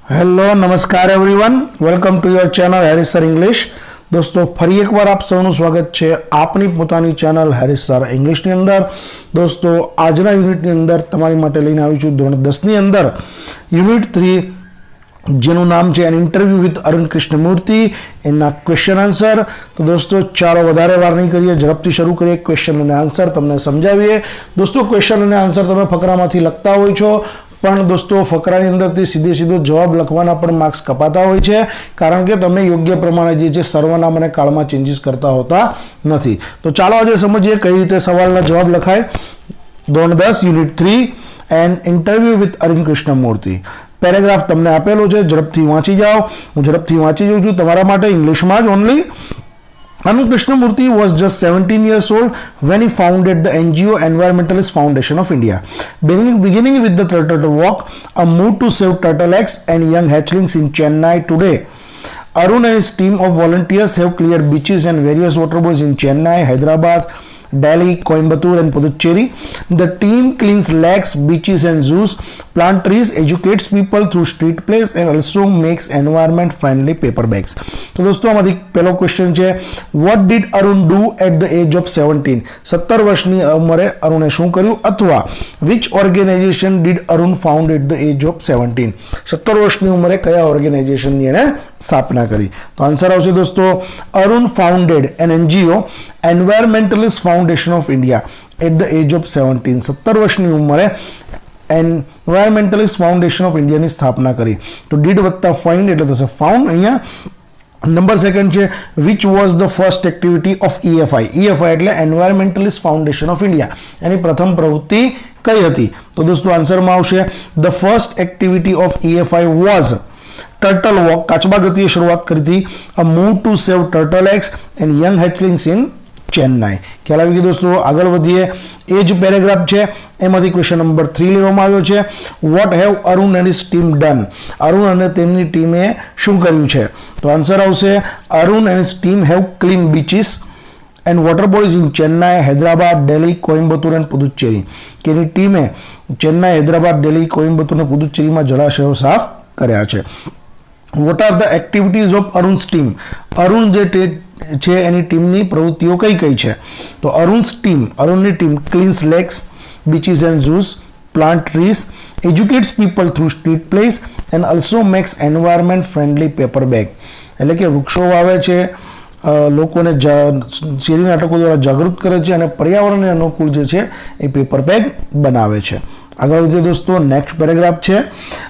Hello નમસ્કાર everyone, welcome to your channel Harris sir English. દોસ્તો ફરી એકવાર આપ સૌનું સ્વાગત છે આપની પોતાની ચેનલ હેરિસ સર ઇંગ્લિશની અંદર. દોસ્તો આજના યુનિટની અંદર તમારી માટે લઈને આવી છું ધોરણ 10ની અંદર યુનિટ 3 જેનું નામ છે an interview with Arun Krishnamurthy, એના ક્વેશ્ચન આન્સર. તો દોસ્તો ચાલો વધારે વાર નહીં કરીએ, ઝડપથી શરૂ કરીએ. ક્વેશ્ચન અને આન્સર તમને સમજાવીએ. દોસ્તો ક્વેશ્ચન અને આન્સર તમે ફકરામાંથી લખતા હોય છો, પણ દોસ્તો ફકરાની અંદરથી સીધો જવાબ લખવાના પણ માર્ક્સ કપાતા હોય છે, કારણ કે તમે યોગ્ય પ્રમાણે જે છે સર્વનામ અને કાળમાં ચેન્જીસ કરતા હોતા નથી. તો ચાલો આજે સમજીએ કઈ રીતે સવાલના જવાબ લખાય. ધોરણ 10 unit 3 and interview with Arun Krishnamurthy. Paragraph તમને આપેલો છે, ઝડપથી વાંચી જાઓ. હું ઝડપથી વાંચી જાઉં છું તમારા માટે ઇંગ્લિશમાં જ only. Anu Krishnamurthy was just 17 years old when he founded the NGO Environmentalist Foundation of India. Beginning with the Turtle Walk, a move to save turtle eggs and young hatchlings in Chennai today. Arun and his team of volunteers have cleared beaches and various waterways in Chennai, Hyderabad, Delhi, Coimbatore and Puducherry. The team cleans lakes, beaches and zoos, plant trees, educates people through street plays and also makes environment friendly paper bags. તો દોસ્તો આમાંથી પહેલો question છે, what did Arun do at the age of 17? 17 વર્ષની ઉંમરે અરુણે શું કર્યું, અથવા which organization did Arun found at the age of 17? 17 વર્ષની ઉંમરે કયા ઓર્ગેનાઇઝેશનની એને સ્થાપના કરી? તો આન્સર આવશે દોસ્તો, Arun founded an NGO environmentalist foundation of India at the age of 17. 17 વર્ષની ઉંમરે એન્વાયરમેન્ટલિસ્ટ ફાઉન્ડેશન ઓફ ઇન્ડિયાની સ્થાપના કરી. તો ડીડ વત્તા ફાઇન્ડ એટલે થશે ફાઉન્ડ. અહીંયા નંબર સેકન્ડ છે, which was the first activity of EFI? EFI એટલે એન્વાયરમેન્ટલિસ્ટ ફાઉન્ડેશન ઓફ ઇન્ડિયા, એની પ્રથમ પ્રવૃત્તિ કઈ હતી? તો દોસ્તો આન્સરમાં આવશે, the first activity of EFI was turtle walk. કાચબા ગતિએ શરૂઆત કરી હતી. A move to save turtle eggs and young hatchlings in Chennai. ખ્યાલ આવી ગયો દોસ્તો. આગળ વધીએ. એ જ પેરેગ્રાફ છે, એમાંથી ક્વેશ્ચન નંબર 3 લેવામાં આવ્યો છે. What have Arun and his team done? Arun અને તેમની ટીમે શું કર્યું છે? તો આન્સર આવશે, Arun and his team have clean beaches and water bodies in Chennai, Hyderabad, Delhi, Coimbatore and Puducherry. કે એની ટીમે ચેન્નાઈ, હૈદરાબાદ, દિલ્હી, કોઇમ્બતુર અને પુદુચેરીમાં જળાશયો સાફ કર્યા છે. What are the activities of Arun's team? Arun જે છે એની ટીમની પ્રવૃત્તિઓ કઈ કઈ છે? તો અરુણની team cleans lakes, beaches and zoos, plant trees, educates people through street plays and also makes environment friendly paper bag. એટલે કે વૃક્ષો વાવે છે, લોકોને શેરી નાટકો દ્વારા જાગૃત કરે છે અને પર્યાવરણને અનુકૂળ જે છે એ પેપર બેગ બનાવે છે. આગળ વધીએ દોસ્તો. નેક્સ્ટ પેરેગ્રાફ છે,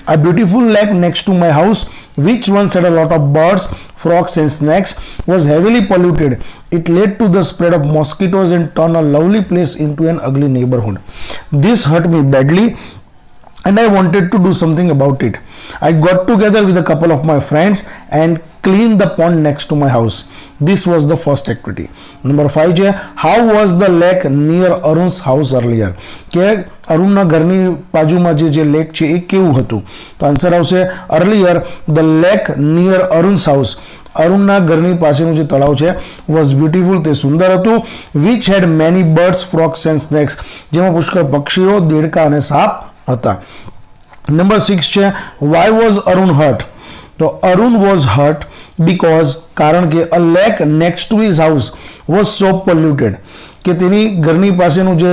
a beautiful lake next to my house which once had a lot of birds, frogs and snakes was heavily polluted. It led to the spread of mosquitoes and turned a lovely place into an ugly neighborhood. This hurt me badly and I wanted to do something about it. I got together with a couple of my friends and cleaned the pond next to my house. This was the first activity. Number 5 છે, how was the lake near Arun's house earlier? કે અરુણના ઘરની બાજુમાં જે lake છે એ કેવું હતું? તો answer આવશે, earlier the lake near Arun's house, અરુણના ઘરની પાસેનું જે તળાવ છે was beautiful, તે સુંદર હતું. which had many birds, frogs and snakes, જેમાં પુષ્કળ પક્ષીઓ, દેડકા અને સાપ હતા. નંબર 6 છે, why was Arun hurt? તો અરુણ વોઝ હર્ટ બીકોઝ, કારણ કે a lake next to his house was so polluted, કે તેની ઘરની પાસેનું જે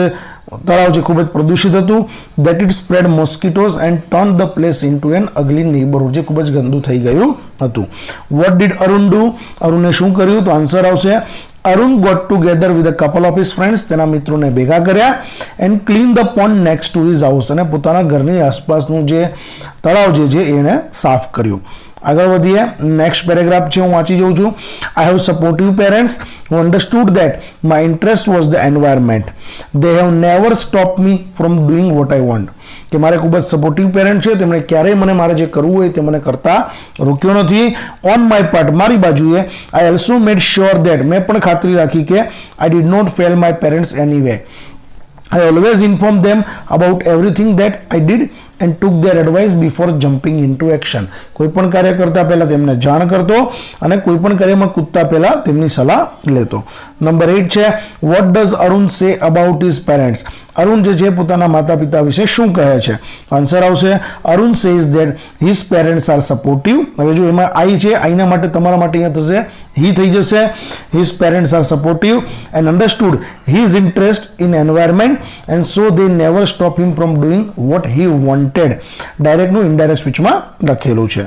તળાવ છે ખૂબ જ પ્રદૂષિત હતું. That it spread mosquitoes and turn the place into an ugly neighbourhood, જે ખૂબ જ ગંદુ થઈ ગયું હતું. What did Arun do? અરુણે શું કર્યું? તો આન્સર આવશે, Arun got together with a couple of his friends, તેના મિત્રોને ભેગા કર્યા, and clean the pond next to his house, અને પોતાના ઘરની આસપાસનું જે તળાવ જે છે એને સાફ કર્યું. આગળ વધીએ. નેક્સ્ટ પેરેગ્રાફ છે, હું વાંચી જાઉં છું. I have supportive parents who understood that my interest was the environment. They have never stopped me from doing what I want. કે મારે ખૂબ જ સપોર્ટિવ પેરેન્ટ છે, તેમણે ક્યારેય મને મારે જે કરવું હોય તે મને કરતા રોક્યો નથી. ઓન માય પાર્ટ, મારી બાજુએ, I also made sure that, મેં પણ ખાતરી રાખી કે I did not fail my parents anyway. I always inform them about everything that I did and took their advice before jumping into action. કોઈ પણ કાર્ય કરતા પહેલા તેમને જાણ કરતો અને કોઈ પણ કાર્યમાં કૂદતા પહેલા તેમની સલાહ લેતો. નંબર 8 છે what does Arun say about his parents? Arun જે છે પોતાના માતા પિતા વિશે શું કહે છે? આન્સર આવશે Arun says that his parents are supportive. હવે જો એમાં I છે, I ના માટે તમારા માટે અહીંયા થશે he થઈ જશે. his parents are supportive and understood his interest in environment and so they never stop him from doing what he wanted. Direct નું ઇનડાયરેક્ટ સ્પીચમાં લખેલું છે.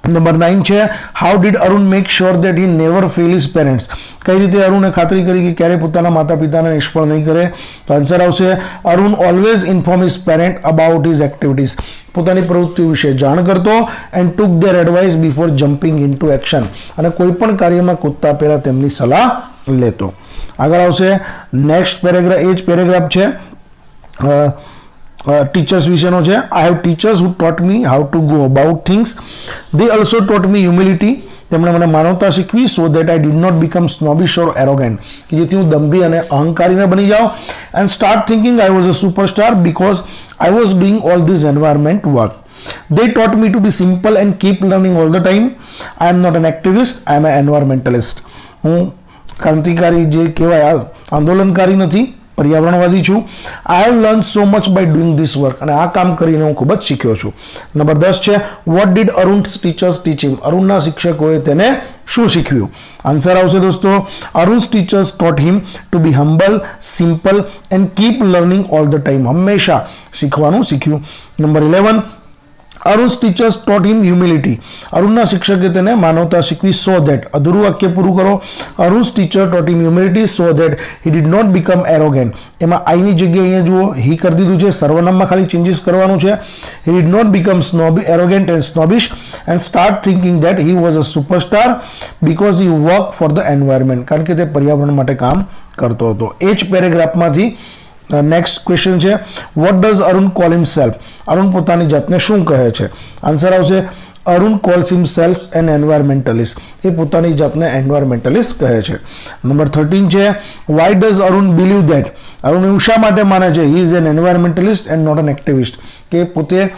નંબર 9 છે how did Arun make sure that he never fail his parents? કઈ રીતે અરુણે ખાતરી કરી કે ક્યારે પોતાના માતા પિતાને નિષ્ફળ નહીં કરે? તો આન્સર આવશે Arun always inform his parent about his activities. પોતાની પ્રવૃત્તિઓ વિશે જાણ કરતો and took there advice before jumping into action. અને કોઈ પણ કાર્યમાં કૂદતા પહેલા તેમની સલાહ લેતો. આગળ આવશે નેક્સ્ટ પેરેગ્રાફ, એ જ પેરેગ્રાફ છે ટીચર્સ વિશેનો છે. I have teachers who taught me how to go about things. They also taught me humility. તેમણે મને માનવતા શીખવી so that I did not become snobbish or arrogant, કે જેથી હું દંભી અને અહંકારી ન બની જાઉં. And start thinking I was a superstar because I was doing all this environment work. They taught me to be simple and keep learning all the time. I am not an activist, I am an environmentalist. હું ક્રાંતિકારી જે કહેવાય આંદોલનકારી નથી, પર્યાવરણવાદી છું. I have learn so much bye doing this work. અને આ કામ કરીને હું ખૂબ જ શીખ્યો છું. નંબર 10 છે what did Arun teachers teach him? અરુણના શિક્ષકોએ તેને શું શીખવ્યું? આન્સર આવશે દોસ્તો Arun teachers taught him to be humble, simple and keep learning all the time. હંમેશા શીખવાનું શીખ્યું. Number 11 Arun teachers taught him humility. અરુણના શિક્ષકે તેને માનવતા શીખવી સો ધેટ. અધૂરું વાક્ય પૂરું કરો. Arun teacher taught him humility so that he did not become arrogant. એમાં આઈની જગ્યાએ અહીંયા જુઓ હી કરી દીધું છે, સર્વનામમાં ખાલી ચેન્જીસ કરવાનું છે. He did not become arrogant and snobbish and start thinking that he was a superstar because he work for the environment. કારણ કે તે પર્યાવરણ માટે કામ કરતો હતો. એ જ પેરેગ્રાફમાંથી નેક્સ્ટ ક્વેશ્ચન છે what does Arun call himself? Arun પોતાની જાતને શું કહે છે? આન્સર આવશે Arun calls himself an environmentalist. એ પોતાની જાતને એન્વાયરમેન્ટલિસ્ટ કહે છે. નંબર 13 છે why does Arun believe that? Arun એવું શા માટે માને છે he is an environmentalist and not an activist? કે પોતે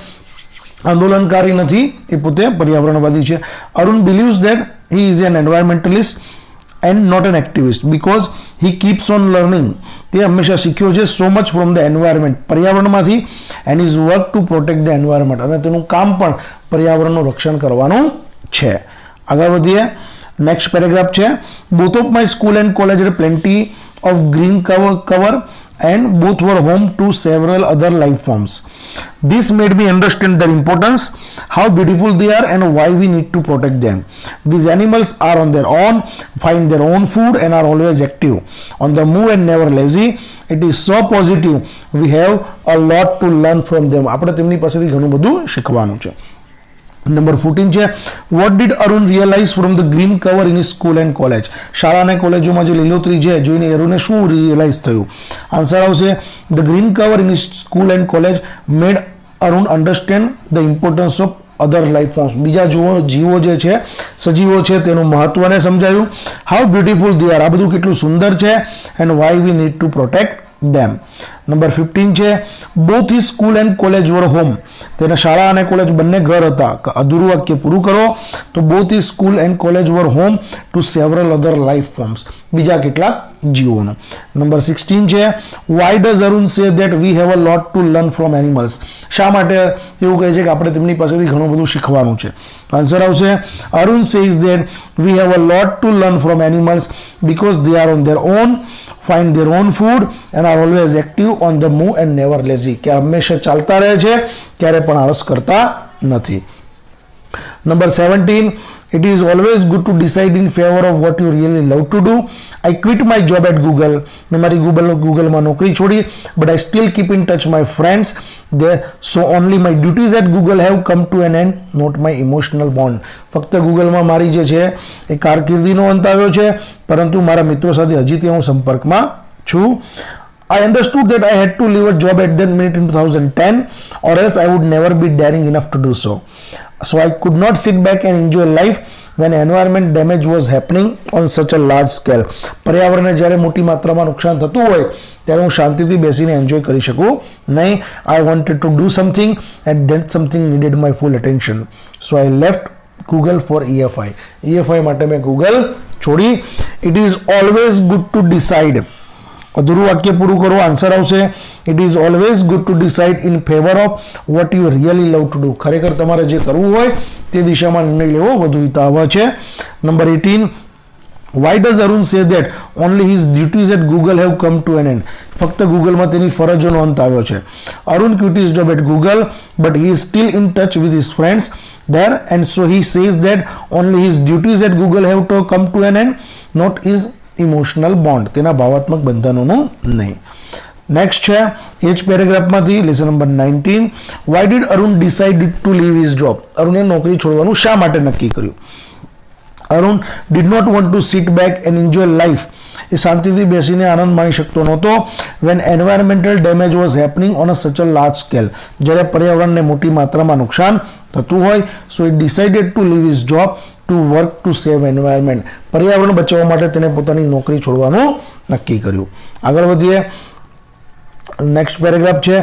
આંદોલનકારી નથી, એ પોતે પર્યાવરણવાદી છે. Arun believes that he is an environmentalist and not an activist because he keeps on learning. તે હંમેશા શીખ્યો છે so much from the environment, પર્યાવરણમાંથી, and his work to protect the environment. અને તેનું કામ પણ પર્યાવરણનું રક્ષણ કરવાનું છે. આગળ વધીએ. નેક્સ્ટ પેરેગ્રાફ છે both of my school and college had plenty of green cover and both were home to several other life forms. This made me understand their importance, how beautiful they are and why we need to protect them. These animals are on their own, find their own food and are always active, on the move and never lazy. It is so positive. We have a lot to learn from them. આપણે તેમની પાસેથી ઘણું બધું શીખવાનું છે. Number 14 છે what did Arun realise from the green cover in school and college? શાળા અને કોલેજોમાં જે લીલોતરી છે જોઈને અરુણને શું રિયલાઇઝ થયું? આન્સર આવશે the green cover in school and college made Arun understand the importance of other life forms. બીજા જીવો જે છે, સજીવો છે, તેનું મહત્વને સમજાયું. હાઉ બ્યુટીફુલ દે આર, આ બધું કેટલું સુંદર છે. And why we need to protect them. Number 15 છે both his school and college were home. તેના શાળા અને કોલેજ બંને ઘર હતા. અધૂરું વાક્ય પૂરું કરો. તો both his school and college were home to several other life forms, બીજા કેટલાક જીવોનું. નંબર 16 છે why does Arun say that we have a lot to learn from animals? શા માટે એવું કહે છે કે આપણે તેમની પાસેથી ઘણું બધું શીખવાનું છે? આન્સર આવશે Arun says that we have a lot to learn from animals because they are on there on, find their own food and are always active on the move and never lazy. કે હંમેશા ચાલતા રહે છે, ક્યારે પણ આળસ કરતા નથી. Number 17 it is always good to decide in favor of what you really love to do. I quit my job at Google. મેં મારી ગૂગલમાં નોકરી છોડી, but I still keep in touch my friends there, so only my duties at Google have come to an end, not my emotional bond. ફક્ત ગૂગલમાં મારી જે છે એ કારકિર્દીનો અંત આવ્યો છે, પરંતુ મારા મિત્રો સાથે હજી તે હું સંપર્કમાં છું. I understood that I had to leave a job at that minute in 2010 or else I would never be daring enough to do so. So I could not sit back and enjoy life when environment damage was happening on such a large scale. पर्यावरणને જ્યારે મોટી માત્રામાં નુકસાન થતું હોય ત્યારે હું શાંતિથી બેસીને એન્જોય કરી શકું નહીં. I wanted to do something and that something needed my full attention. So I left Google for EFI. EFI માટે મેં Google છોડી. It is always good to decide. અધૂરું વાક્ય પૂરું કરો. આન્સર આવશે it is always good to decide in favour of what you really love to do. ખરેખર તમારે જે કરવું હોય તે દિશામાં નિર્ણય લેવો વધુ હિતાવહ છે. Number 18, why does Arun say that only his duties at Google have come to an end? ફક્ત ગૂગલમાં તેની ફરજોનો અંત આવ્યો છે. Arun quit his job at Google but he is still in touch with his friends there and so he says that only his duties at Google have to come to an end, not his emotional bond, તેના ભાવાત્મક બંધનોનું નહીં. Next છે એ જ પેરેગ્રાફમાંથી lesson number 19, why did Arun decided to leave his job? અરુણે નોકરી છોડવાનું શા માટે નક્કી કર્યું? Arun did not want to sit back and enjoy life. એ શાંતિથી બેસીને આનંદ માણી શકતો નહોતો when environmental damage was happening on a such a large scale. જ્યારે પર્યાવરણને મોટી માત્રામાં નુકસાન થતું હોય. So it decided to leave his job to work to save environment. પર્યાવરણ બચાવવા માટે તેને પોતાની નોકરી છોડવાનું નક્કી કર્યું. આગળ વધીએ. નેક્સ્ટ પેરેગ્રાફ છે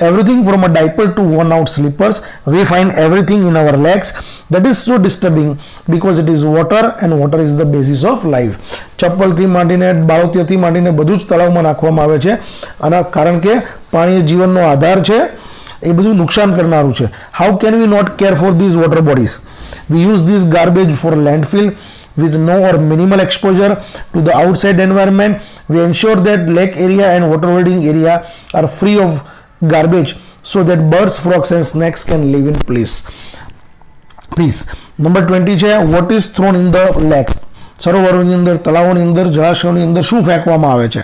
everything from a diaper to worn out slippers we find everything in our lakes that is so disturbing because it is water and water is the basis of life. ચપ્પલથી માંડીને બાળોતિયાથી માંડીને બધું જ તળાવમાં નાખવામાં આવે છે અને કારણ કે પાણી જીવનનો આધાર છે. એ બધું નુકસાન કરનારું છે. How can we not care for these water bodies? We use this garbage for landfill with no or minimal exposure to the outside environment. We ensure that lake area and water holding area are free of garbage so that birds, frogs and snakes can live in peace. Number 20 છે what is thrown in the lakes? સરોવરોની અંદર, તળાવોની અંદર, જળાશયોની અંદર શું ફેંકવામાં આવે છે?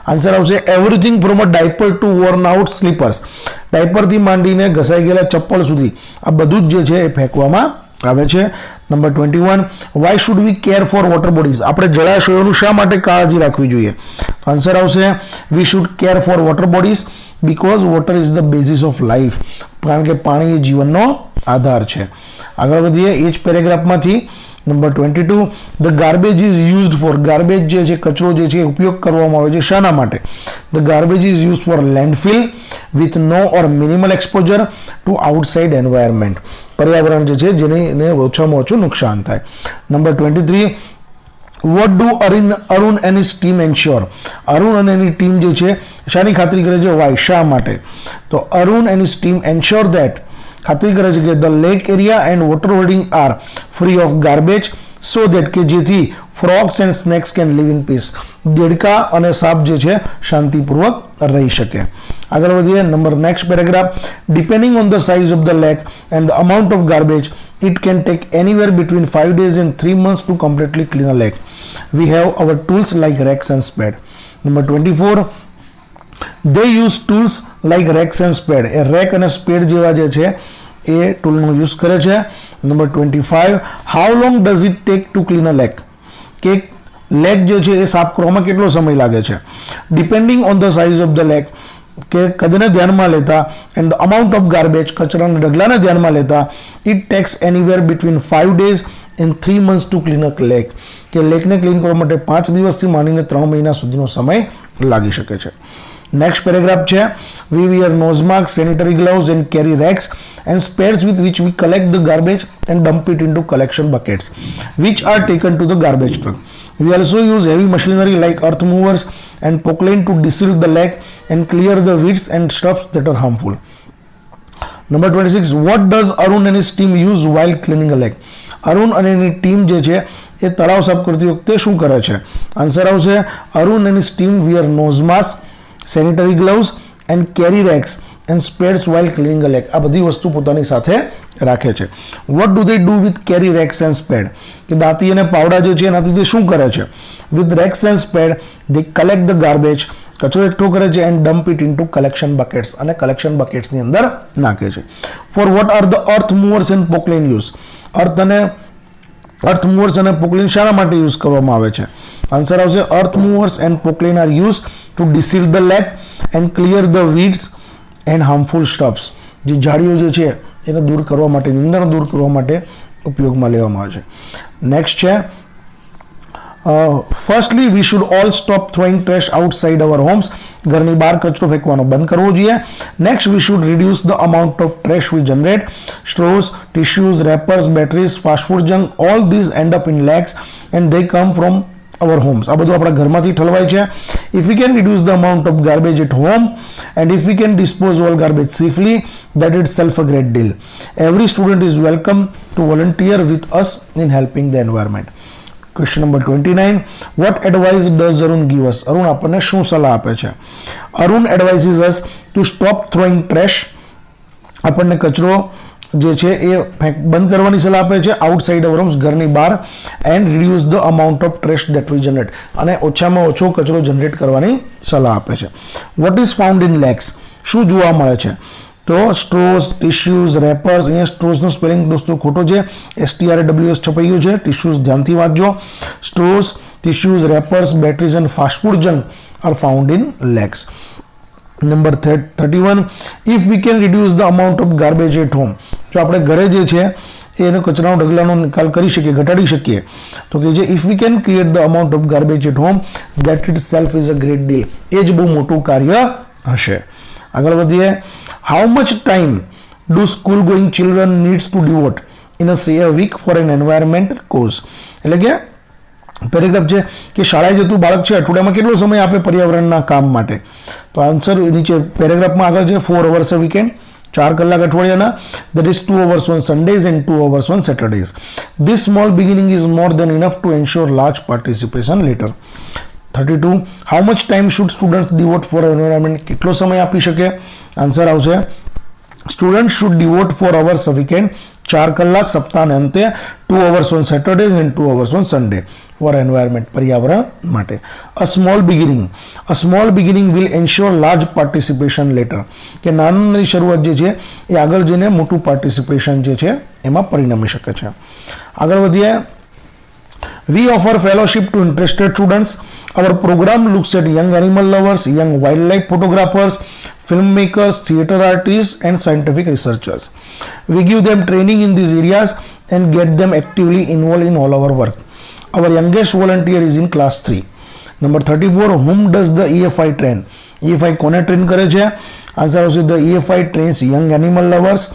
Answer આવશે everything from a diaper to worn out slippers. ડાયપરથી માંડીને ઘસાઈ ગયેલા ચપ્પલ સુધી આ બધું જ જે છે એ ફેંકવામાં આવે છે. Number 21, why should we care for water bodies? આપણે જળાશયોનું શા માટે કાળજી રાખવી જોઈએ? તો આન્સર આવશે we should care for water bodies because water is the basis of life. કારણ કે પાણી એ જીવનનો આધાર છે. આગળ વધીએ એ જ પેરેગ્રાફમાંથી. Number 22, the garbage is used for. Garbage જે છે, કચરો જે છે, ઉપયોગ કરવામાં આવે છે શાના માટે? The garbage is use for landfill with no or minimal exposure to outside environment. પર્યાવરણ જે છે જેને ઓછામાં ઓછું નુકસાન થાય. Number 23, what do Arun and his team ensure? અરુણ અને એની ટીમ જે છે શાની ખાતરી કરે છે? વાય, શા માટે? તો Arun and his team ensure that, ખાતરી કરે છે કે the lake area and water holding are free of garbage so that કે જેથી frogs and snakes can live in peace. દેડકા અને સાપ જે છે શાંતિપૂર્વક રહી શકે. આગળ વધીએ. Next paragraph. Depending on the size of the lake and the amount of garbage it can take anywhere between 5 days and 3 months to completely clean a lake. We have our tools like rakes and spade. Number 24, they use tools like racks and spade. એ rake અને spade જેવા જે છે એ ટૂલનો use કરે છે. Number 25, how long does it take to clean a lake? કે lake જે છે એ સાફ કરવામાં કેટલો સમય લાગે છે? Depending on the size of the lake, કે કદને ધ્યાનમાં લેતા, and the amount of garbage, કચરાના ઢગલાને ધ્યાનમાં લેતા, it tax anywhere between 5 days and 3 months to clean a lake. કે લેકને ક્લીન કરવા માટે 5 દિવસથી માંડીને 3 મહિના સુધીનો સમય લાગી શકે છે. નેક્સ્ટ પેરેગ્રાફ છે we wear nose mask, sanitary gloves and carry rakes and spares with which we collect the garbage and dump it into collection buckets which are taken to the garbage truck. We also use heavy machinery like earth movers and pockline to dissolve the lake and clear the weeds and stuffs that are harmful. Number 26, what does Arun and his team use while cleaning a lake? Arun અને એની team જે છે એ તળાવ સાફ કરતી વખતે શું કરે છે? આન્સર આવશે Arun and his team wear nose mask, sanitary gloves and carry rakes and spades while cleaning a lake. આ બધી વસ્તુ પોતાની સાથે રાખે છે. What do they do with carry rakes and spade? કે દાંતી અને પાવડા જે છે એનાથી તે શું કરે છે? With rakes and spade they collect the garbage, કચરો એકઠો કરે છે, and dump it into collection buckets, અને કલેક્શન બકેટ્સની અંદર નાખે છે. For what are the earth movers and Poclain use? Earth movers અને પોકલેન શાના માટે યુઝ કરવામાં આવે છે? આન્સર આવશે earth movers and Poclain are use to desilt the lake and clear the weeds and harmful stuffs. જે ઝાડીઓ જે છે એને દૂર કરવા માટે, નીંદણ દૂર કરવા માટે ઉપયોગમાં લેવામાં આવે છે. નેક્સ્ટ છે firstly we should all stop throwing trash outside our homes. ઘરની બહાર કચરો ફેંકવાનો બંધ કરવો જોઈએ. Next we should reduce the amount of trash we generate. Straws, tissues, wrappers, batteries, fast food junk, all these end up in lakes and they come from our homes. આ બધું આપણા ઘરમાંથી ઠલવાય છે. If we can reduce the amount of garbage at home and if we can dispose all garbage safely, that itself a great deal. Every student is welcome to volunteer with us in helping the environment. Question number 29. What advice does Arun give us? Arun આપણને શું સલાહ આપે છે? Arun advises us to stop throwing trash. આપણને કચરો જે છે એ બંધ કરવાની સલાહ આપે છે. આઉટસાઇડ અવર હોમ્સ, ઘરની બહાર. And reduce the amount of trash that we generate, અને ઓછામાં ઓછો કચરો જનરેટ કરવાની સલાહ આપે છે. What is found in lakhs? શું જોવા મળે છે? તો સ્ટ્રોઝ, ટિશ્યુઝ, રેપર્સ. અહીંયા સ્ટ્રોઝનો સ્પેલિંગ દોસ્તો ખોટો છે, STRAWS છપાઈ ગયું છે. ટિશ્યુઝ ધ્યાનથી વાંચજો. Straws, tissues, wrappers, batteries and fast food junk are found in lakes. Number 31. If we can reduce the amount of garbage at home. જો આપણે ઘરે જે છે એનો કચરાનો ઢગલાનો નિકાલ કરી શકીએ, ઘટાડી શકીએ, તો કે જે if we can create the amount of garbage at home that itself is a great deal. એ જ બહુ મોટું કાર્ય હશે. આગળ વધીએ. How much time do school going children needs to devote in a week for an environment cause. એટલે કે પેરેગ્રાફ છે કે શાળાએ જતું બાળક છે અઠવાડિયામાં કેટલો સમય આપે પર્યાવરણના કામ માટે? તો આન્સર નીચે પેરેગ્રાફમાં આગળ છે 4 hours a weekend, 4 કલાક અઠવાડિયાના. That is 2 hours on Sundays and 2 hours on Saturdays. This small beginning is more than enough to ensure large participation later. 32. How much time should students devote for environment? કેટલો સમય આપી શકે? Answer આવશે student should devote 4 hours a weekend, 4 કલાક સપ્તાહના અંતે, 2 hours on Saturdays and 2 hours on Sunday for environment, પર્યાવરણ માટે. A small beginning will ensure large participation later. કે નાની શરૂઆત જે છે એ આગળ જઈને મોટું પાર્ટિસિપેશન જે છે એમાં પરિણમી શકે છે. આગળ વધીએ. We offer fellowship to interested students. Our program looks at young animal lovers, young wildlife photographers, filmmakers, theatre artists and scientific researchers. We give them training in these areas and get them actively involved in all our work. Our youngest volunteer is in class 3. Number 34. Whom does the EFI train? EFI કોને train કરે છે? Answer આવશે the EFI trains young animal lovers,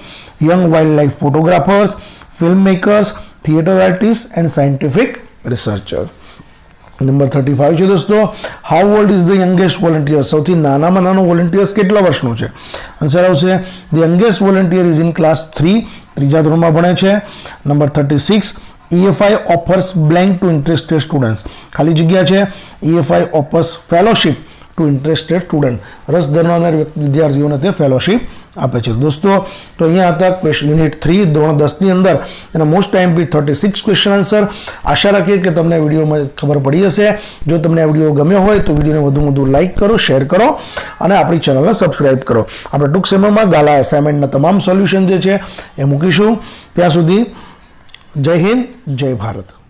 young wildlife photographers, filmmakers, theatre artists and scientific researchers. Number 35 છે દોસ્તો. How old is the youngest volunteer? સૌથી નાનામાં નાનો volunteers કેટલા વર્ષનો છે? આન્સર આવશે the youngest volunteer is in class 3, ત્રીજા ધોરણમાં ભણે છે. Number 36. EFI offers blank to interested students. ખાલી જગ્યા છે. EFI offers fellowship to interested student. રસ ધરાવનાર વિદ્યાર્થીઓને તે ફેલોશિપ આપે છે. દોસ્તો તો અહીંયા હતા યુનિટ 3 ધોરણ 10ની અંદર એના મોસ્ટ IMP 36 ક્વેશ્ચન આન્સર. આશા રાખીએ કે તમને વિડીયોમાં ખબર પડી હશે. જો તમને આ વિડીયો ગમ્યો હોય તો વિડીયોને વધુ લાઇક કરો, શેર કરો અને આપણી ચેનલને સબસ્ક્રાઇબ કરો. આપણે ટૂંક સમયમાં ગાલા એસાઇનમેન્ટના તમામ સોલ્યુશન જે છે એ મૂકીશું. ત્યાં સુધી જય હિન્દ, જય ભારત.